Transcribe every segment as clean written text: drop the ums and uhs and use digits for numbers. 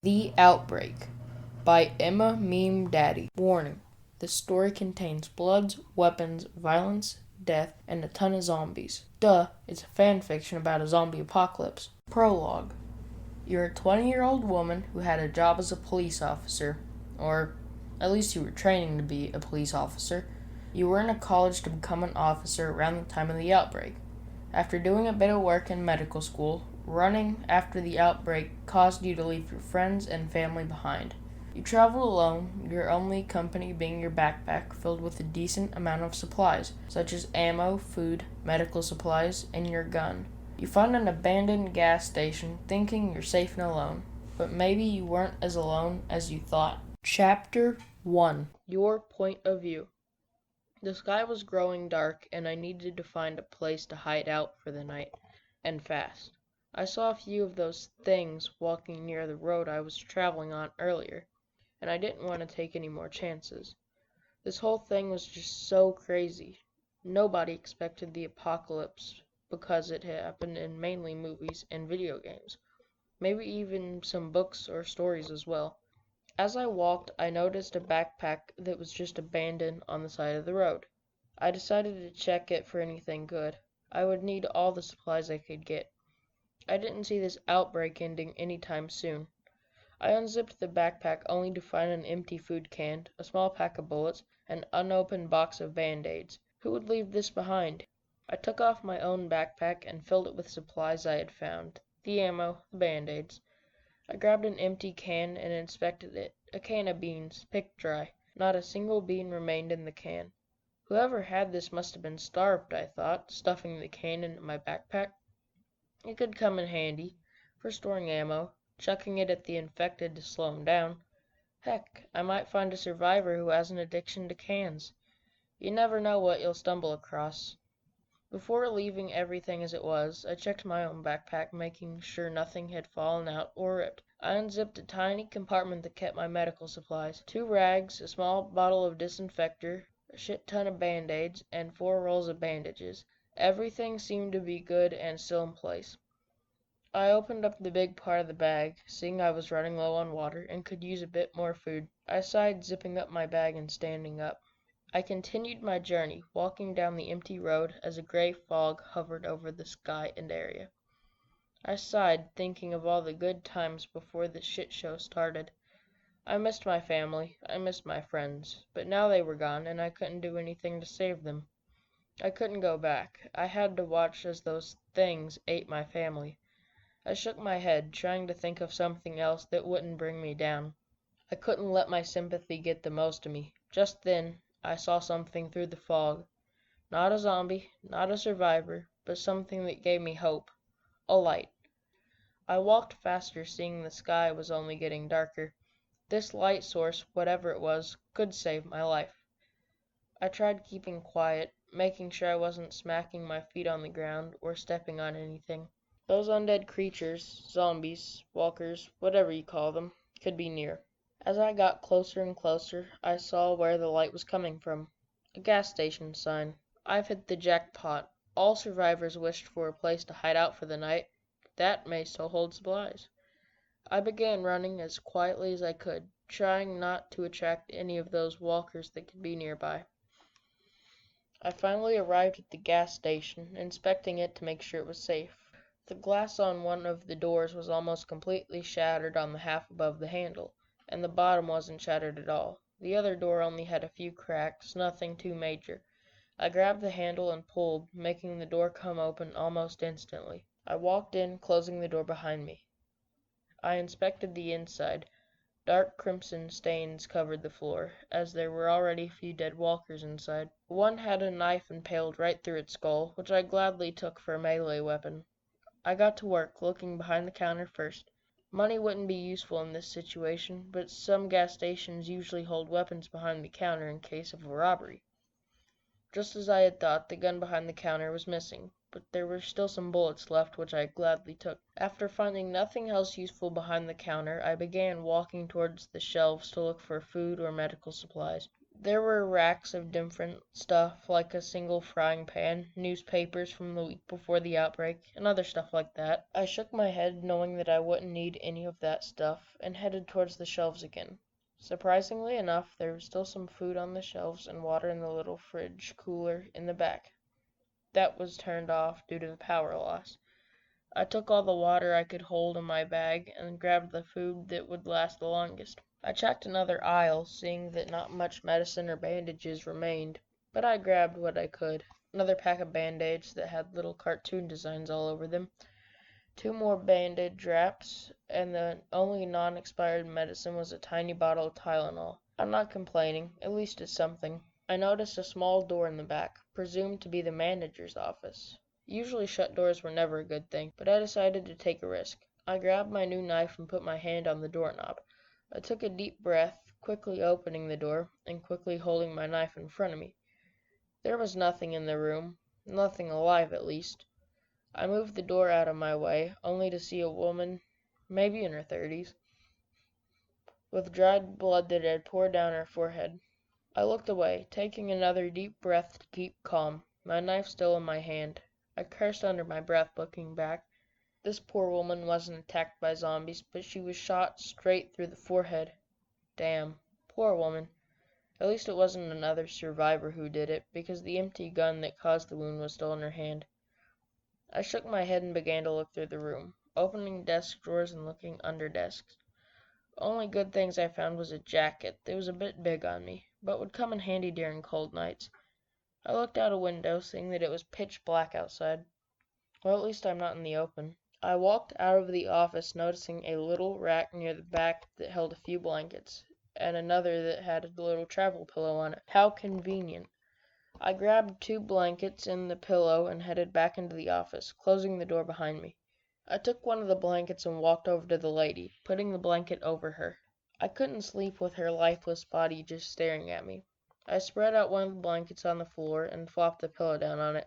The Outbreak by Emma Meme Daddy. Warning: this story contains bloods, weapons, violence, death, and a ton of zombies. Duh, it's a fan fiction about a zombie apocalypse. Prologue. You're a 20-year-old woman who had a job as a police officer, or at least you were training to be a police officer. You were in a college to become an officer around the time of the outbreak. After doing a bit of work in medical school, running after the outbreak caused you to leave your friends and family behind. You traveled alone, your only company being your backpack filled with a decent amount of supplies, such as ammo, food, medical supplies, and your gun. You find an abandoned gas station thinking you're safe and alone, but maybe you weren't as alone as you thought. Chapter 1. Your Point of View. The sky was growing dark, and I needed to find a place to hide out for the night, and fast. I saw a few of those things walking near the road I was traveling on earlier, and I didn't want to take any more chances. This whole thing was just so crazy. Nobody expected the apocalypse because it happened in mainly movies and video games, maybe even some books or stories as well. As I walked, I noticed a backpack that was just abandoned on the side of the road. I decided to check it for anything good. I would need all the supplies I could get. I didn't see this outbreak ending anytime soon. I unzipped the backpack only to find an empty food can, a small pack of bullets, and an unopened box of band-aids. Who would leave this behind? I took off my own backpack and filled it with supplies I had found, the ammo, the band-aids. I grabbed an empty can and inspected it. A can of beans, picked dry. Not a single bean remained in the can. Whoever had this must have been starved, I thought, stuffing the can into my backpack. It could come in handy for storing ammo, chucking it at the infected to slow 'em down. Heck, I might find a survivor who has an addiction to cans. You never know what you'll stumble across. Before leaving everything as it was, I checked my own backpack, making sure nothing had fallen out or ripped. I unzipped a tiny compartment that kept my medical supplies, 2 rags, a small bottle of disinfector, a shit ton of band-aids, and 4 rolls of bandages. Everything seemed to be good and still in place. I opened up the big part of the bag, seeing I was running low on water and could use a bit more food. I sighed, zipping up my bag and standing up. I continued my journey, walking down the empty road as a gray fog hovered over the sky and area. I sighed, thinking of all the good times before the shit show started. I missed my family, I missed my friends, but now they were gone and I couldn't do anything to save them. I couldn't go back. I had to watch as those things ate my family. I shook my head, trying to think of something else that wouldn't bring me down. I couldn't let my sympathy get the most of me. Just then, I saw something through the fog. Not a zombie, not a survivor, but something that gave me hope. A light. I walked faster, seeing the sky was only getting darker. This light source, whatever it was, could save my life. I tried keeping quiet, making sure I wasn't smacking my feet on the ground or stepping on anything. Those undead creatures, zombies, walkers, whatever you call them, could be near. As I got closer and closer, I saw where the light was coming from. A gas station sign. I've hit the jackpot. All survivors wished for a place to hide out for the night. That may still hold supplies. I began running as quietly as I could, trying not to attract any of those walkers that could be nearby. I finally arrived at the gas station, inspecting it to make sure it was safe. The glass on one of the doors was almost completely shattered on the half above the handle, and the bottom wasn't shattered at all. The other door only had a few cracks, nothing too major. I grabbed the handle and pulled, making the door come open almost instantly. I walked in, closing the door behind me. I inspected the inside. Dark crimson stains covered the floor, as there were already a few dead walkers inside. One had a knife impaled right through its skull, which I gladly took for a melee weapon. I got to work, looking behind the counter first. Money wouldn't be useful in this situation, but some gas stations usually hold weapons behind the counter in case of a robbery. Just as I had thought, the gun behind the counter was missing, but there were still some bullets left, which I gladly took. After finding nothing else useful behind the counter, I began walking towards the shelves to look for food or medical supplies. There were racks of different stuff, like a single frying pan, newspapers from the week before the outbreak, and other stuff like that. I shook my head, knowing that I wouldn't need any of that stuff, and headed towards the shelves again. Surprisingly enough, there was still some food on the shelves and water in the little fridge cooler in the back. That was turned off due to the power loss. I took all the water I could hold in my bag and grabbed the food that would last the longest. I checked another aisle, seeing that not much medicine or bandages remained, but I grabbed what I could. Another pack of band-aids that had little cartoon designs all over them, 2 more bandage wraps, and the only non-expired medicine was a tiny bottle of Tylenol. I'm not complaining, at least it's something. I noticed a small door in the back, presumed to be the manager's office. Usually shut doors were never a good thing, but I decided to take a risk. I grabbed my new knife and put my hand on the doorknob. I took a deep breath, quickly opening the door, and quickly holding my knife in front of me. There was nothing in the room, nothing alive at least. I moved the door out of my way, only to see a woman, maybe in her 30s, with dried blood that had poured down her forehead. I looked away, taking another deep breath to keep calm, my knife still in my hand. I cursed under my breath, looking back. This poor woman wasn't attacked by zombies, but she was shot straight through the forehead. Damn. Poor woman. At least it wasn't another survivor who did it, because the empty gun that caused the wound was still in her hand. I shook my head and began to look through the room, opening desk drawers and looking under desks. Only good things I found was a jacket that was a bit big on me, but would come in handy during cold nights. I looked out a window, seeing that it was pitch black outside. Well, at least I'm not in the open. I walked out of the office, noticing a little rack near the back that held a few blankets, and another that had a little travel pillow on it. How convenient. I grabbed 2 blankets and the pillow and headed back into the office, closing the door behind me. I took one of the blankets and walked over to the lady, putting the blanket over her. I couldn't sleep with her lifeless body just staring at me. I spread out one of the blankets on the floor and flopped the pillow down on it.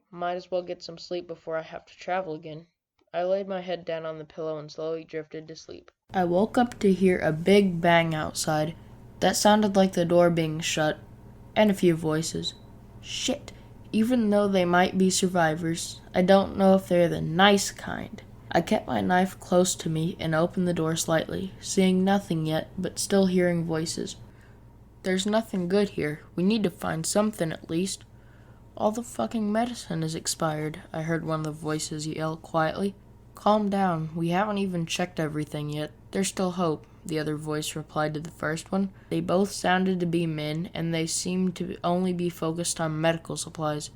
Might as well get some sleep before I have to travel again. I laid my head down on the pillow and slowly drifted to sleep. I woke up to hear a big bang outside. That sounded like the door being shut, and a few voices. Shit. Even though they might be survivors, I don't know if they're the nice kind. I kept my knife close to me and opened the door slightly, seeing nothing yet, but still hearing voices. There's nothing good here. We need to find something at least. All the fucking medicine is expired, I heard one of the voices yell quietly. Calm down, we haven't even checked everything yet. There's still hope, the other voice replied to the first one. They both sounded to be men, and they seemed to only be focused on medical supplies.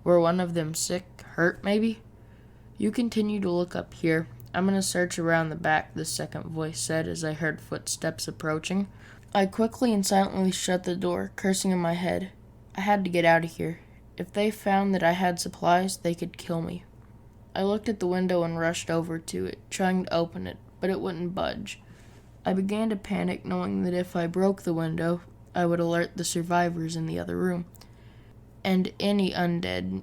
Were one of them sick, hurt maybe? You continue to look up here. I'm gonna search around the back, the second voice said as I heard footsteps approaching. I quickly and silently shut the door, cursing in my head. I had to get out of here. If they found that I had supplies, they could kill me. I looked at the window and rushed over to it, trying to open it, but it wouldn't budge. I began to panic, knowing that if I broke the window, I would alert the survivors in the other room. And any undead.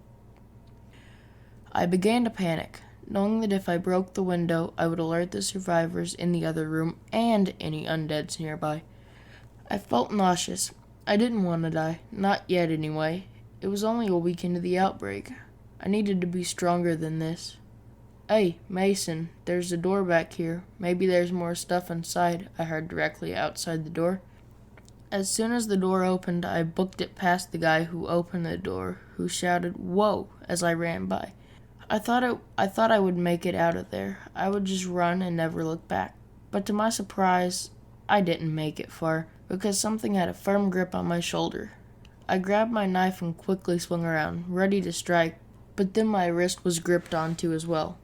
I began to panic, knowing that if I broke the window, I would alert the survivors in the other room and any undeads nearby. I felt nauseous. I didn't want to die, not yet anyway. It was only a week into the outbreak. I needed to be stronger than this. Hey, Mason, there's a door back here. Maybe there's more stuff inside, I heard directly outside the door. As soon as the door opened, I booked it past the guy who opened the door, who shouted, "Whoa," as I ran by. I thought I would make it out of there. I would just run and never look back. But to my surprise, I didn't make it far, because something had a firm grip on my shoulder. I grabbed my knife and quickly swung around, ready to strike, but then my wrist was gripped onto as well.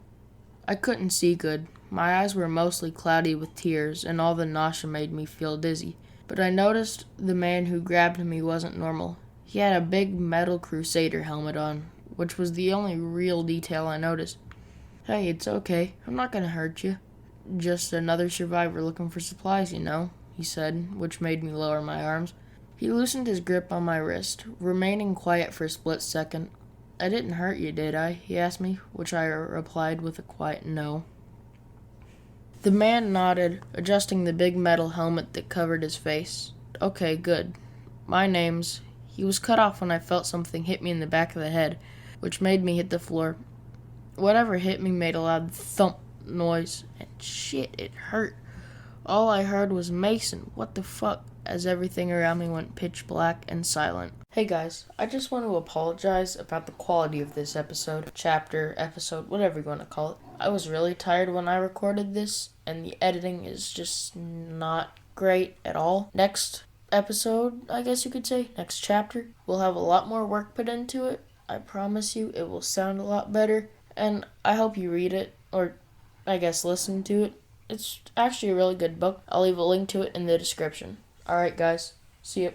I couldn't see good. My eyes were mostly cloudy with tears, and all the nausea made me feel dizzy. But I noticed the man who grabbed me wasn't normal. He had a big metal Crusader helmet on, which was the only real detail I noticed. Hey, it's okay. I'm not gonna hurt you. Just another survivor looking for supplies, you know, he said, which made me lower my arms. He loosened his grip on my wrist, remaining quiet for a split second. I didn't hurt you, did I? He asked me, which I replied with a quiet no. The man nodded, adjusting the big metal helmet that covered his face. Okay, good. My name's. He was cut off when I felt something hit me in the back of the head, which made me hit the floor. Whatever hit me made a loud thump noise, and shit, it hurt. All I heard was Mason, what the fuck, as everything around me went pitch black and silent. Hey guys, I just want to apologize about the quality of this episode, chapter, episode, whatever you want to call it. I was really tired when I recorded this, and the editing is just not great at all. Next episode, I guess you could say, next chapter, we'll have a lot more work put into it. I promise you it will sound a lot better, and I hope you read it, or I guess listen to it. It's actually a really good book. I'll leave a link to it in the description. Alright guys, see ya.